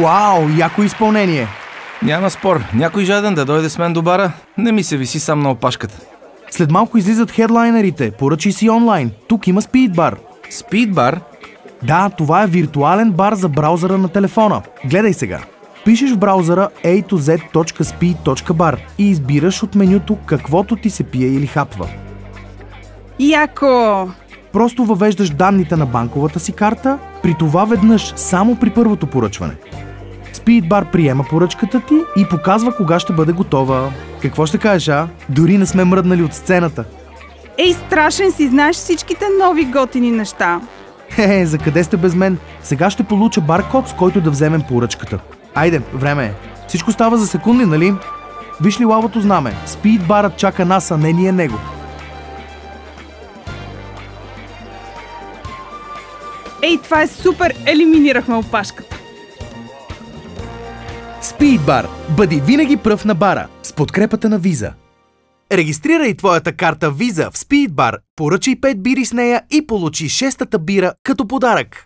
Уау, яко изпълнение! Няма спор. Някой жаден да дойде с мен до бара, не ми се виси сам на опашката. След малко излизат хедлайнерите. Поръчай си онлайн. Тук има спидбар. Спидбар? Да, това е виртуален бар за браузъра на телефона. Гледай сега. Пишеш в браузъра a2z.speed.bar и избираш от менюто каквото ти се пие или хапва. Яко! Просто въвеждаш данните на банковата си карта, при това веднъж, само при първото поръчване. Спидбар приема поръчката ти и показва кога ще бъде готова. Какво ще кажеш, а? Дори не сме мръднали от сцената. Ей, страшен си, знаеш всичките нови готини неща. За къде сте без мен? Сега ще получа баркод, с който да вземем поръчката. Айде, време е. Всичко става за секунди, нали? Виж ли лавото знаме? Спидбарът чака нас, а не ние него. Ей, това е супер! Елиминирахме опашката. Спидбар. Бъди винаги пръв на бара с подкрепата на Виза. Регистрирай твоята карта Виза в Спидбар, поръчай 5 бири с нея и получи 6-та бира като подарък.